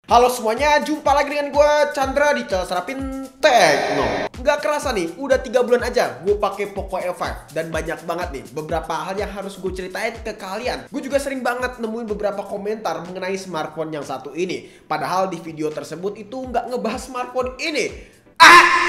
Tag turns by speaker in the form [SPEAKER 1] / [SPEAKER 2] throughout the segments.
[SPEAKER 1] Halo semuanya, jumpa lagi dengan gue Chandra di channel Serapin Tekno. Nggak kerasa nih, udah 3 bulan aja gue pakai Poco F5 dan banyak banget nih beberapa hal yang harus gue ceritain ke kalian. Gue juga sering banget nemuin beberapa komentar mengenai smartphone yang satu ini. Padahal di video tersebut itu nggak ngebahas smartphone ini.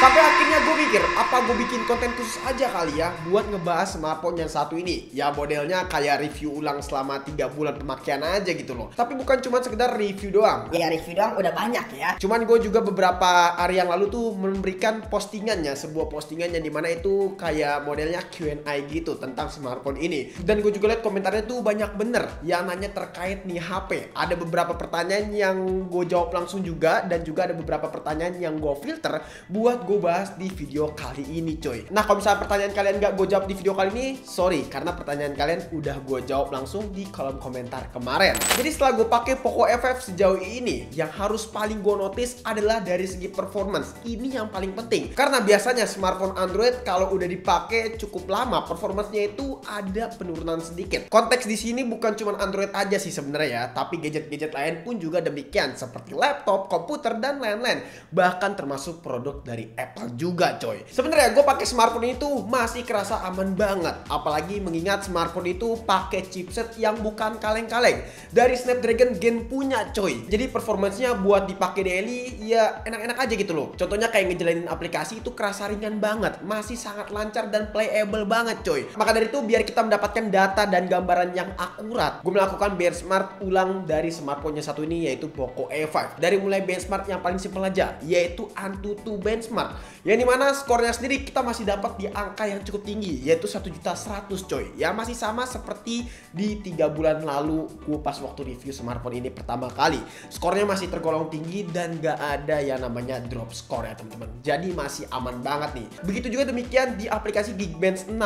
[SPEAKER 1] Sampai akhirnya gue mikir, apa gue bikin konten khusus aja kali ya buat ngebahas smartphone yang satu ini. Ya modelnya kayak review ulang selama 3 bulan pemakaian aja gitu loh. Tapi bukan cuma sekedar review doang.
[SPEAKER 2] Ya review doang udah banyak ya.
[SPEAKER 1] Cuman gue juga beberapa hari yang lalu tuh memberikan postingannya, sebuah postingan yang dimana itu kayak modelnya Q&A gitu tentang smartphone ini. Dan gue juga lihat komentarnya tuh banyak bener yang nanya terkait nih HP. Ada beberapa pertanyaan yang gue jawab langsung juga, dan juga ada beberapa pertanyaan yang gue filter buat gue bahas di video kali ini coy. Nah kalau misalnya pertanyaan kalian gak gue jawab di video kali ini, sorry, karena pertanyaan kalian udah gue jawab langsung di kolom komentar kemarin. Jadi setelah gue pakai Poco F5 sejauh ini, yang harus paling gue notice adalah dari segi performance. Ini yang paling penting, karena biasanya smartphone Android kalau udah dipakai cukup lama, performancenya itu ada penurunan sedikit. Konteks di sini bukan cuma Android aja sih sebenarnya ya, tapi gadget-gadget lain pun juga demikian, seperti laptop, komputer, dan lain-lain. Bahkan termasuk produk dari Apple juga coy. Sebenarnya gue pakai smartphone itu masih kerasa aman banget, apalagi mengingat smartphone itu pakai chipset yang bukan kaleng-kaleng dari Snapdragon Gen punya coy. Jadi performancenya buat dipakai daily ya enak-enak aja gitu loh. Contohnya kayak ngejalanin aplikasi itu kerasa ringan banget, masih sangat lancar dan playable banget coy. Maka dari itu biar kita mendapatkan data dan gambaran yang akurat, gue melakukan benchmark ulang dari smartphone-nya satu ini, yaitu Poco F5. Dari mulai benchmark yang paling simpel aja, yaitu Antutu benchmark, yang dimana skornya sendiri kita masih dapat di angka yang cukup tinggi, yaitu 1.100.000 coy. Ya masih sama seperti di 3 bulan lalu gue pas waktu review smartphone ini pertama kali. Skornya masih tergolong tinggi dan gak ada yang namanya drop score ya teman-teman. Jadi masih aman banget nih. Begitu juga demikian di aplikasi Geekbench 6.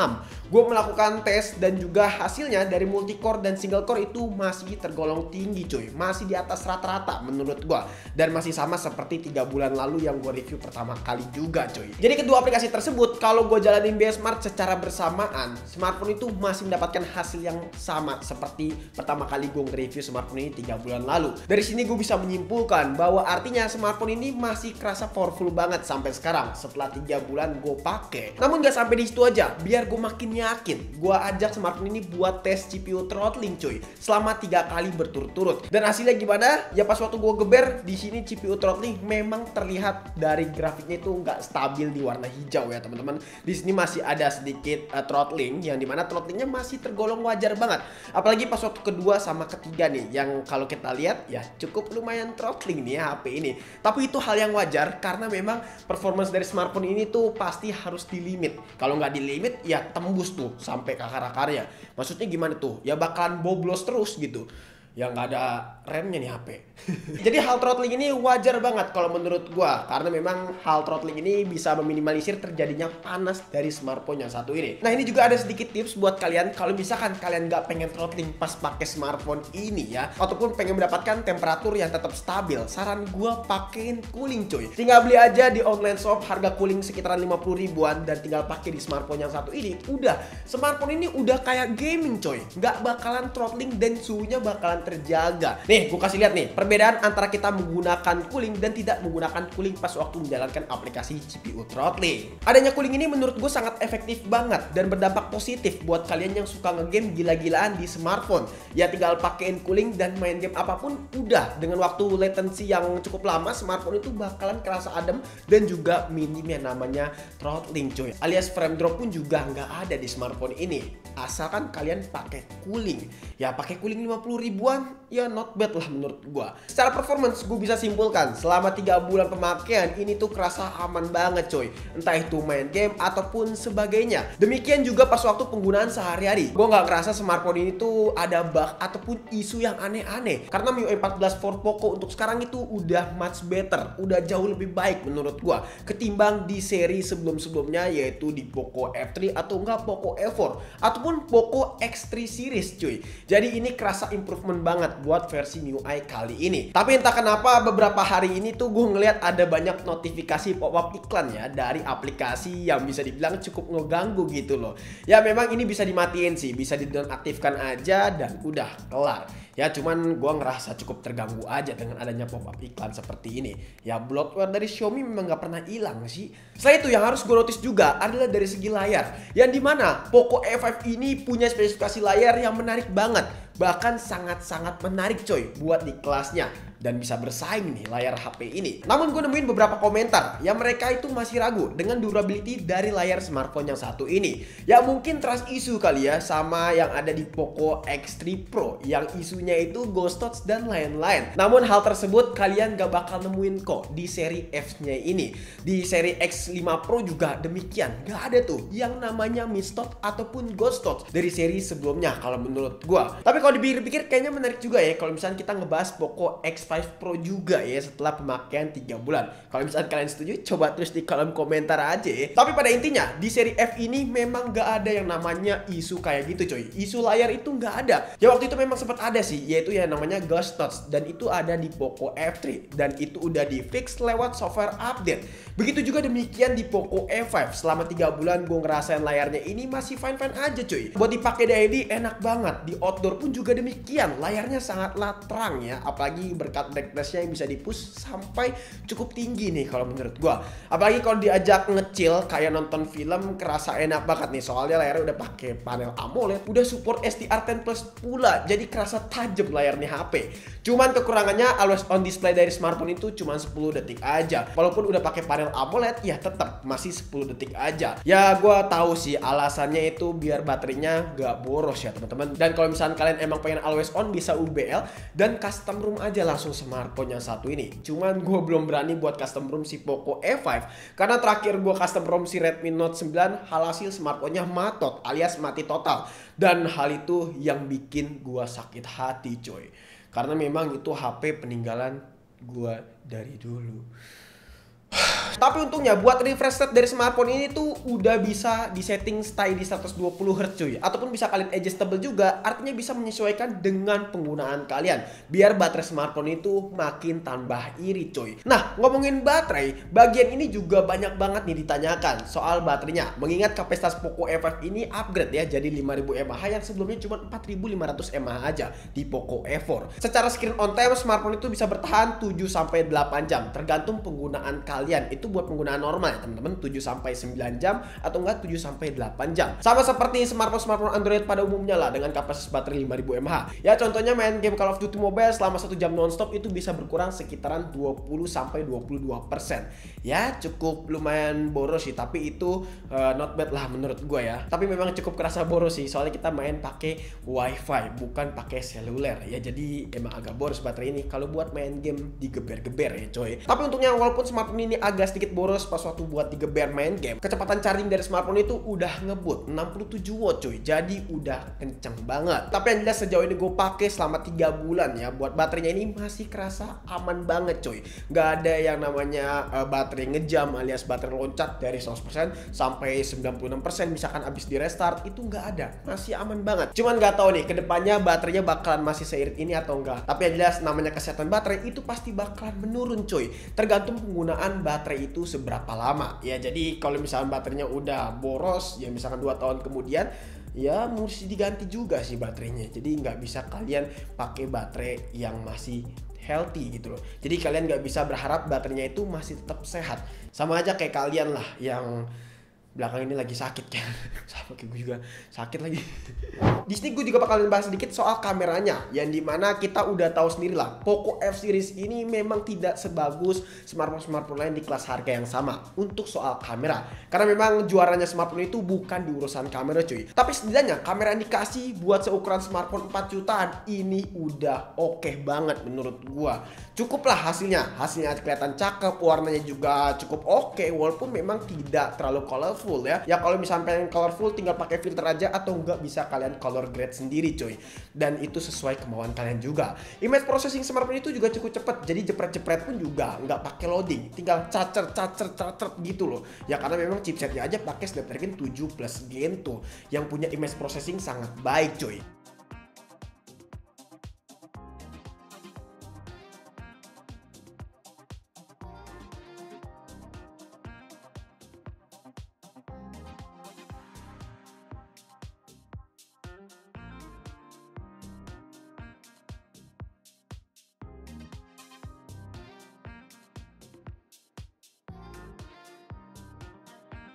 [SPEAKER 1] Gue melakukan tes dan juga hasilnya dari multicore dan single core itu masih tergolong tinggi coy. Masih di atas rata-rata menurut gue. Dan masih sama seperti 3 bulan lalu yang gue review pertama kali juga coy. Jadi kedua aplikasi tersebut kalau gue jalanin benchmark secara bersamaan, smartphone itu masih mendapatkan hasil yang sama seperti pertama kali gue nge-review smartphone ini 3 bulan lalu. Dari sini gue bisa menyimpulkan bahwa artinya smartphone ini masih kerasa powerful banget sampai sekarang setelah 3 bulan gue pakai. Namun gak sampai di situ aja, biar gue makin yakin, gue ajak smartphone ini buat tes CPU throttling coy selama 3 kali berturut-turut. Dan hasilnya gimana? Ya pas waktu gue geber di sini CPU throttling memang terlihat dari grafiknya itu nggak stabil di warna hijau ya teman-teman. Di sini masih ada sedikit throttling, yang dimana throttlingnya masih tergolong wajar banget. Apalagi pas waktu kedua sama ketiga nih, yang kalau kita lihat ya cukup lumayan throttling nih ya HP ini. Tapi itu hal yang wajar karena memang performance dari smartphone ini tuh pasti harus di limit. Kalau nggak di limit ya tembus tuh sampai ke akar-akarnya. Maksudnya gimana tuh? Ya bakalan boblos terus gitu. Ya nggak ada remnya nih HP. Jadi hal throttling ini wajar banget kalau menurut gua, karena memang hal throttling ini bisa meminimalisir terjadinya panas dari smartphone yang satu ini. Nah ini juga ada sedikit tips buat kalian kalau misalkan kalian nggak pengen throttling pas pakai smartphone ini ya, ataupun pengen mendapatkan temperatur yang tetap stabil. Saran gua pakein cooling coy. Tinggal beli aja di online shop harga cooling sekitaran 50 ribuan dan tinggal pakai di smartphone yang satu ini. Udah, smartphone ini udah kayak gaming coy. Nggak bakalan throttling dan suhunya bakalan terjaga. Nih, gue kasih lihat nih perbedaan antara kita menggunakan cooling dan tidak menggunakan cooling pas waktu menjalankan aplikasi CPU throttling. Adanya cooling ini menurut gue sangat efektif banget dan berdampak positif buat kalian yang suka ngegame gila-gilaan di smartphone. Ya tinggal pakein cooling dan main game apapun udah, dengan waktu latency yang cukup lama, smartphone itu bakalan kerasa adem dan juga minim yang namanya throttling coy. Alias frame drop pun juga nggak ada di smartphone ini, asalkan kalian pakai cooling. Ya pakai cooling 50 ribuan ya not bad lah menurut gua. Secara performance gue bisa simpulkan selama 3 bulan pemakaian ini tuh kerasa aman banget coy. Entah itu main game ataupun sebagainya. Demikian juga pas waktu penggunaan sehari-hari. Gue nggak ngerasa smartphone ini tuh ada bug ataupun isu yang aneh-aneh. Karena MIUI 14 for Poco untuk sekarang itu udah much better, udah jauh lebih baik menurut gua ketimbang di seri sebelum-sebelumnya, yaitu di Poco F3 atau enggak Poco F4 ataupun Poco X3 series cuy. Jadi ini kerasa improvement banget buat versi MIUI kali ini. Tapi entah kenapa beberapa hari ini tuh gue ngeliat ada banyak notifikasi pop-up iklan ya dari aplikasi yang bisa dibilang cukup ngeganggu gitu loh. Ya memang ini bisa dimatiin sih, bisa dinonaktifkan aja dan udah kelar. Ya cuman gue ngerasa cukup terganggu aja dengan adanya pop-up iklan seperti ini. Ya bloatware dari Xiaomi memang gak pernah hilang sih. Selain itu yang harus gue notice juga adalah dari segi layar, yang dimana Poco E5 ini punya spesifikasi layar yang menarik banget. Bahkan sangat-sangat menarik coy buat di kelasnya, dan bisa bersaing nih layar HP ini. Namun gue nemuin beberapa komentar yang mereka itu masih ragu dengan durability dari layar smartphone yang satu ini. Ya mungkin trust issue kali ya, sama yang ada di Poco X3 Pro yang isunya itu ghost touch dan lain-lain. Namun hal tersebut kalian gak bakal nemuin kok di seri F-nya ini. Di seri X5 Pro juga demikian, gak ada tuh yang namanya misstop ataupun ghost touch dari seri sebelumnya kalau menurut gue. Tapi kalau dipikir-pikir kayaknya menarik juga ya kalau misalnya kita ngebahas Poco X5 Pro juga ya setelah pemakaian 3 bulan. Kalau misalnya kalian setuju, coba tulis di kolom komentar aja ya. Tapi pada intinya di seri F ini memang gak ada yang namanya isu kayak gitu coy. Isu layar itu gak ada. Ya waktu itu memang sempat ada sih, yaitu yang namanya ghost touch, dan itu ada di Poco F3 dan itu udah di fix lewat software update. Begitu juga demikian di Poco E5. Selama 3 bulan gue ngerasain layarnya ini masih fine-fine aja cuy. Buat dipakai daily enak banget. Di outdoor pun juga demikian. Layarnya sangatlah terang ya. Apalagi berkat brightness-nya yang bisa di-push sampai cukup tinggi nih kalau menurut gue. Apalagi kalau diajak ngecil kayak nonton film, kerasa enak banget nih. Soalnya layarnya udah pakai panel AMOLED, udah support SDR10 Plus pula. Jadi kerasa tajam layarnya HP. Cuman kekurangannya always on display dari smartphone itu cuma 10 detik aja. Walaupun udah pakai panel AMOLED ya tetap masih 10 detik aja. Ya gue tahu sih alasannya itu biar baterainya gak boros ya teman-teman. Dan kalau misalnya kalian emang pengen always on, bisa UBL dan custom room aja langsung smartphone yang satu ini. Cuman gue belum berani buat custom room si Poco E5 karena terakhir gue custom room si Redmi Note 9 hasil smartphone-nya matot alias mati total. Dan hal itu yang bikin gue sakit hati coy. Karena memang itu HP peninggalan gue dari dulu. Tapi untungnya buat refresh rate dari smartphone ini tuh udah bisa disetting stay di 120Hz cuy. Ataupun bisa kalian adjustable juga, artinya bisa menyesuaikan dengan penggunaan kalian. Biar baterai smartphone itu makin tambah irit cuy. Nah ngomongin baterai, bagian ini juga banyak banget nih ditanyakan soal baterainya. Mengingat kapasitas Poco E5 ini upgrade ya jadi 5000 mAh yang sebelumnya cuma 4500 mAh aja di Poco E4. Secara screen on time smartphone itu bisa bertahan 7-8 jam tergantung penggunaan kalian. Itu buat penggunaan normal ya teman-teman, 7-9 jam atau enggak 7-8 jam. Sama seperti smartphone Android pada umumnya lah dengan kapasitas baterai 5000 mAh. Ya contohnya main game Call of Duty Mobile selama 1 jam nonstop itu bisa berkurang sekitaran 20-22%. Ya cukup lumayan boros sih, tapi itu not bad lah menurut gue ya. Tapi memang cukup kerasa boros sih soalnya kita main pakai wifi bukan pakai seluler ya, jadi emang agak boros baterai ini kalau buat main game digeber-geber ya coy. Tapi untungnya walaupun smartphone ini agak sedikit boros pas waktu buat digeber main game, kecepatan charging dari smartphone itu udah ngebut 67 watt cuy, jadi udah kenceng banget. Tapi yang jelas sejauh ini gue pakai selama 3 bulan ya, buat baterainya ini masih kerasa aman banget cuy. Gak ada yang namanya baterai ngejam alias baterai loncat dari 100% sampai 96% misalkan abis di restart, itu gak ada, masih aman banget. Cuman gak tahu nih kedepannya baterainya bakalan masih seirit ini atau enggak. Tapi yang jelas namanya kesehatan baterai itu pasti bakalan menurun cuy, tergantung penggunaan baterai itu seberapa lama ya. Jadi kalau misalnya baterainya udah boros ya misalkan 2 tahun kemudian ya mesti diganti juga sih baterainya. Jadi nggak bisa kalian pakai baterai yang masih healthy gitu loh. Jadi kalian nggak bisa berharap baterainya itu masih tetap sehat. Sama aja kayak kalian lah yang belakang ini lagi sakit kan. Sama kayak gue juga sakit lagi. Di sini gue juga bakalan bahas sedikit soal kameranya, yang dimana kita udah tahu sendiri lah Poco F series ini memang tidak sebagus smartphone lain di kelas harga yang sama untuk soal kamera. Karena memang juaranya smartphone itu bukan di urusan kamera cuy, tapi setidaknya kamera yang dikasih buat seukuran smartphone 4 jutaan ini udah oke banget menurut gua. Cukup lah hasilnya kelihatan cakep, warnanya juga cukup oke walaupun memang tidak terlalu colorful ya. Ya kalau misalnya pengen colorful tinggal pakai filter aja atau enggak bisa kalian color grade sendiri coy. Dan itu sesuai kemauan kalian juga. Image processing smartphone itu juga cukup cepet. Jadi jepret-jepret pun juga nggak pakai loading. Tinggal cacer gitu loh. Ya karena memang chipsetnya aja pakai Snapdragon 7 Plus Gen tuh yang punya image processing sangat baik coy.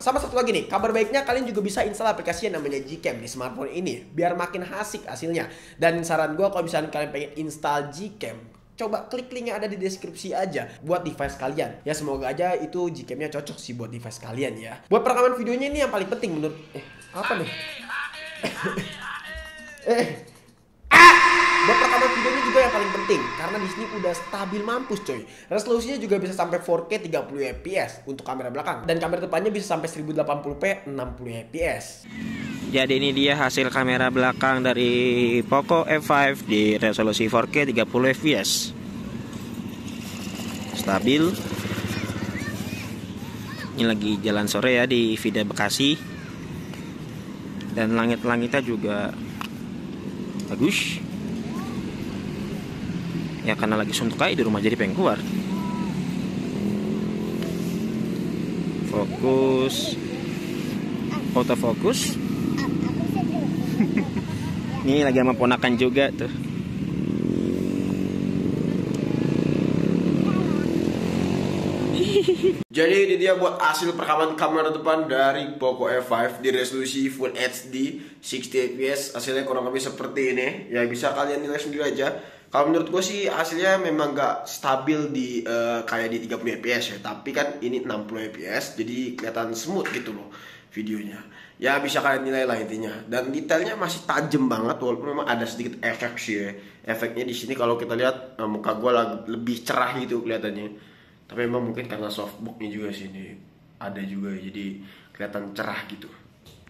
[SPEAKER 1] sama satu lagi nih, kabar baiknya kalian juga bisa install aplikasi yang namanya Gcam di smartphone ini biar makin asik hasilnya. Dan saran gue kalau misalnya kalian pengen install Gcam, coba klik link yang ada di deskripsi aja buat device kalian. Ya semoga aja itu Gcam-nya cocok sih buat device kalian ya. Buat perekaman videonya ini yang paling penting menurut apa nih? Buat rekaman videonya juga yang paling penting karena di sini udah stabil mampus coy. Resolusinya juga bisa sampai 4K 30 fps untuk kamera belakang dan kamera depannya bisa sampai 1080p 60 fps.
[SPEAKER 2] Jadi ini dia hasil kamera belakang dari Poco F5 di resolusi 4K 30 fps. Stabil. Ini lagi jalan sore ya di Vida Bekasi. Dan langit-langitnya juga bagus. Ya karena lagi suntuk aja di rumah jadi pengen keluar. Fokus. Autofokus. Ini lagi sama ponakan juga tuh.
[SPEAKER 1] Jadi ini dia buat hasil perekaman kamera depan dari Poco F5 di resolusi Full HD 60 fps. Hasilnya kurang lebih seperti ini. Ya bisa kalian nilai sendiri aja. Kalau menurut gue sih hasilnya memang gak stabil di kayak di 30 fps ya. Tapi kan ini 60 fps jadi kelihatan smooth gitu loh videonya. Ya bisa kalian nilai lah intinya. Dan detailnya masih tajam banget walaupun memang ada sedikit efek sih ya. Efeknya di sini kalau kita lihat muka gue lebih cerah gitu kelihatannya. Tapi memang mungkin karena softbooknya juga sini ada juga jadi kelihatan cerah gitu.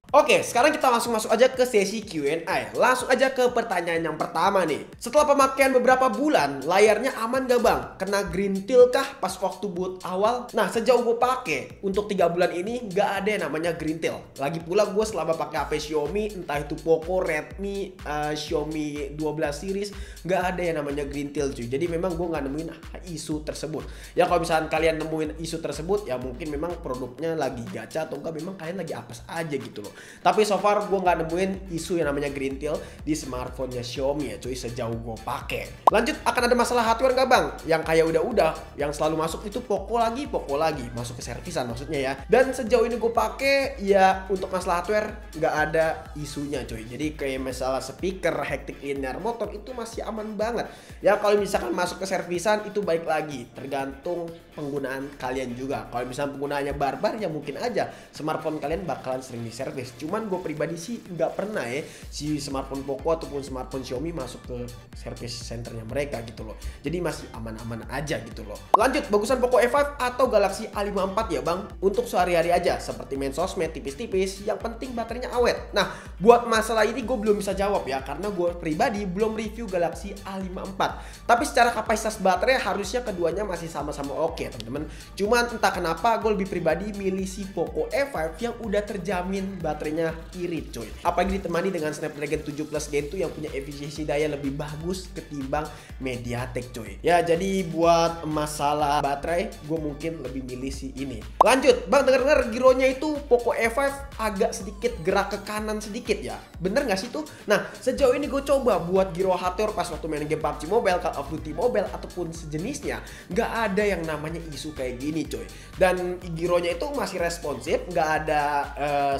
[SPEAKER 1] Oke, sekarang kita langsung masuk aja ke sesi Q&A. Langsung aja ke pertanyaan yang pertama nih. Setelah pemakaian beberapa bulan, layarnya aman gak bang? Kena green tail kah pas waktu boot awal? Nah, sejauh gue pakai untuk 3 bulan ini gak ada yang namanya green tail. Lagi pula gue selama pakai HP Xiaomi, entah itu Poco, Redmi, Xiaomi 12 series, gak ada yang namanya green tail cuy. Jadi memang gue gak nemuin isu tersebut. Ya kalau misalkan kalian nemuin isu tersebut, ya mungkin memang produknya lagi gacha atau enggak memang kalian lagi apes aja gitu loh. Tapi so far gue nggak nemuin isu yang namanya green tail di smartphone-nya Xiaomi ya cuy sejauh gue pakai. Lanjut, akan ada masalah hardware nggak bang? Yang kayak udah yang selalu masuk itu Poco lagi masuk ke servisan maksudnya ya. Dan sejauh ini gue pakai ya untuk masalah hardware nggak ada isunya cuy. Jadi kayak masalah speaker, hectic linear motor itu masih aman banget. Ya kalau misalkan masuk ke servisan itu baik lagi tergantung penggunaan kalian juga. Kalau misalnya penggunaannya barbar ya mungkin aja smartphone kalian bakalan sering diservis. Cuman gue pribadi sih nggak pernah ya si smartphone Poco ataupun smartphone Xiaomi masuk ke service centernya mereka gitu loh. Jadi masih aman-aman aja gitu loh. Lanjut, bagusan Poco F5 atau Galaxy A54 ya bang? Untuk sehari-hari aja seperti main sosmed tipis-tipis, yang penting baterainya awet. Nah, buat masalah ini gue belum bisa jawab ya karena gue pribadi belum review Galaxy A54. Tapi secara kapasitas baterai harusnya keduanya masih sama-sama oke teman-teman. Cuman entah kenapa gue lebih pribadi milih si Poco F5 yang udah terjamin baterainya irit coy. Apalagi ditemani dengan Snapdragon 7 Plus Gen 2 yang punya efisiensi daya lebih bagus ketimbang MediaTek coy. Ya jadi buat masalah baterai gue mungkin lebih milih si ini. Lanjut, bang denger-denger gironya itu Poco F5 agak sedikit gerak ke kanan sedikit ya. Bener gak sih tuh? Nah sejauh ini gue coba buat giro hardware pas waktu main game PUBG Mobile, Call of Duty Mobile ataupun sejenisnya. Gak ada yang namanya isu kayak gini coy. Dan gironya itu masih responsif, gak ada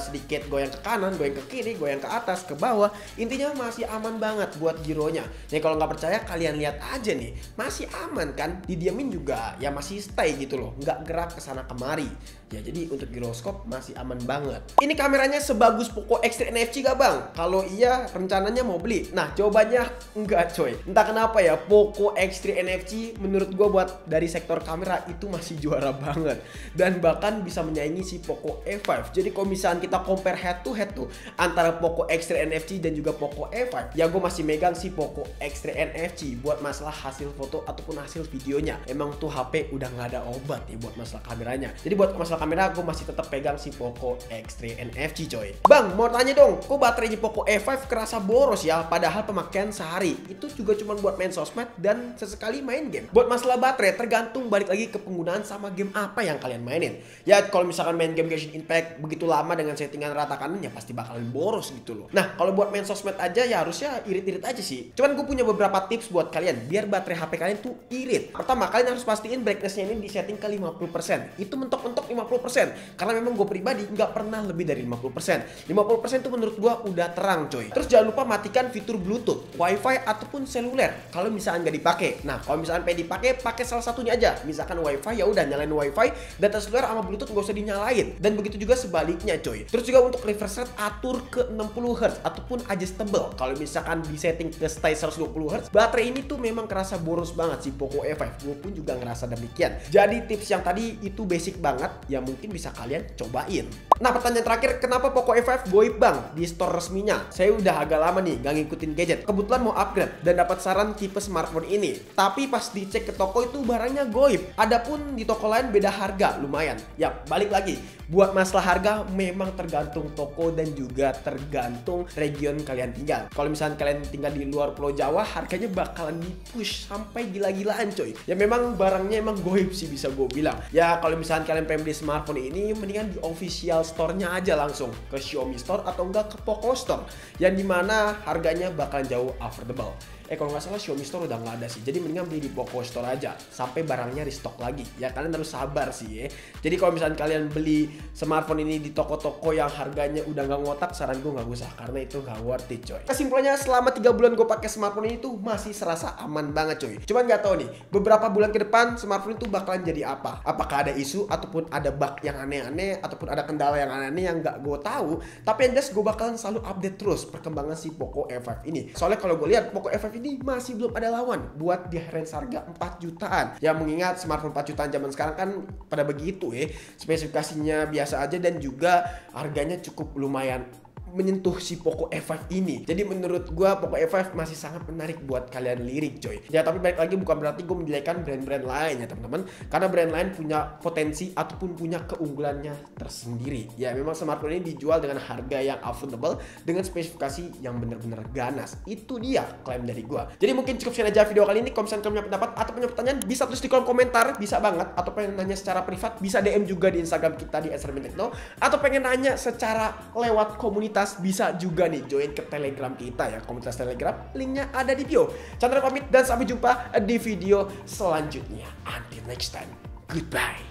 [SPEAKER 1] sedikit goyang ke kanan, goyang ke kiri, goyang ke atas, ke bawah. Intinya masih aman banget buat gironya. Nih kalau nggak percaya kalian lihat aja nih, masih aman kan? Didiamin juga ya masih stay gitu loh, nggak gerak ke sana kemari. Ya jadi untuk giroskop masih aman banget. Ini kameranya sebagus Poco X3 NFC gak bang? Kalau iya rencananya mau beli. Nah jawabannya enggak coy. Entah kenapa ya Poco X3 NFC menurut gue buat dari sektor kamera itu masih juara banget. Dan bahkan bisa menyaingi si Poco F5. Jadi kalau misalnya kita compare head to head tuh antara Poco X3 NFC dan juga Poco F5, ya gue masih megang si Poco X3 NFC buat masalah hasil foto ataupun hasil videonya. Emang tuh HP udah nggak ada obat ya buat masalah kameranya. Jadi buat masalah kamera gue masih tetap pegang si Poco X3 NFC coy. Bang mau tanya dong, kok baterainya Poco F5 kerasa boros ya padahal pemakaian sehari? Itu juga cuma buat main sosmed dan sesekali main game. Buat masalah baterai tergantung balik lagi ke penggunaan sama game apa yang kalian mainin. Ya kalau misalkan main game Genshin Impact begitu lama dengan settingan rata mata kanan ya pasti bakalan boros gitu loh. Nah kalau buat main sosmed aja ya harusnya irit-irit aja sih. Cuman gue punya beberapa tips buat kalian biar baterai HP kalian tuh irit. Pertama, kalian harus pastiin brightness-nya ini disetting ke 50%. Itu mentok-mentok 50%. Karena memang gue pribadi nggak pernah lebih dari 50%. 50% tuh menurut gue udah terang coy. Terus jangan lupa matikan fitur Bluetooth, Wi-Fi ataupun seluler kalau misalkan nggak dipakai. Nah kalau misalkan pengen dipakai, pakai salah satunya aja. Misalkan Wi-Fi ya udah nyalain Wi-Fi, data seluler sama Bluetooth nggak usah dinyalain. Dan begitu juga sebaliknya coy. Terus juga untuk refresh rate atur ke 60 Hz ataupun adjustable. Kalau misalkan di setting ke stay 120 Hz, baterai ini tuh memang kerasa boros banget sih Poco E5. Gue pun juga ngerasa demikian. Jadi tips yang tadi itu basic banget, ya mungkin bisa kalian cobain. Nah pertanyaan terakhir, kenapa Poco E5 goib bang di store resminya? Saya udah agak lama nih gak ngikutin gadget. Kebetulan mau upgrade dan dapat saran tipe smartphone ini. Tapi pas dicek ke toko itu barangnya goib. Adapun di toko lain beda harga lumayan. Ya balik lagi, buat masalah harga memang tergantung toko dan juga tergantung region kalian tinggal. Kalau misalnya kalian tinggal di luar Pulau Jawa, harganya bakalan di-push sampai gila-gilaan coy. Ya memang barangnya emang goib sih bisa gue bilang. Ya kalau misalnya kalian pengen beli smartphone ini, mendingan di official store-nya aja langsung ke Xiaomi Store atau enggak ke Poco Store, yang dimana harganya bakalan jauh affordable. Kalau nggak salah Xiaomi Store udah nggak ada sih, jadi mendingan beli di Poco Store aja sampai barangnya restock lagi. Ya kalian harus sabar sih ya. Jadi kalau misalnya kalian beli smartphone ini di toko-toko yang harganya udah nggak ngotak, saran gue nggak usah karena itu nggak worth it coy. Kesimpulannya selama 3 bulan gue pakai smartphone ini tuh masih serasa aman banget coy. Cuman nggak tahu nih beberapa bulan ke depan smartphone itu bakalan jadi apa? Apakah ada isu ataupun ada bug yang aneh-aneh ataupun ada kendala yang aneh-aneh yang nggak gue tahu. Tapi yang jelas gue bakalan selalu update terus perkembangan si Poco E5 ini. Soalnya kalau gue lihat Poco E5 ini masih belum ada lawan buat di range harga 4 jutaan. Ya mengingat smartphone 4 jutaan zaman sekarang kan pada begitu ya. Spesifikasinya biasa aja dan juga harganya cukup lumayan menyentuh si Poco E5 ini. Jadi menurut gua Poco E5 masih sangat menarik buat kalian lirik coy. Ya tapi balik lagi bukan berarti gue menjelekan brand-brand lain ya teman-teman. Karena brand lain punya potensi ataupun punya keunggulannya tersendiri. Ya memang smartphone ini dijual dengan harga yang affordable dengan spesifikasi yang benar-benar ganas. Itu dia klaim dari gua. Jadi mungkin cukup sekian aja video kali ini. Kalau misalnya kalian punya pendapat atau punya pertanyaan bisa tulis di kolom komentar, bisa banget. Atau pengen nanya secara privat bisa DM juga di Instagram kita di @sermintekno. Atau pengen nanya secara lewat komunitas bisa juga nih join ke Telegram kita ya, komunitas Telegram, linknya ada di bio. Chandra pamit dan sampai jumpa di video selanjutnya. Until next time, goodbye.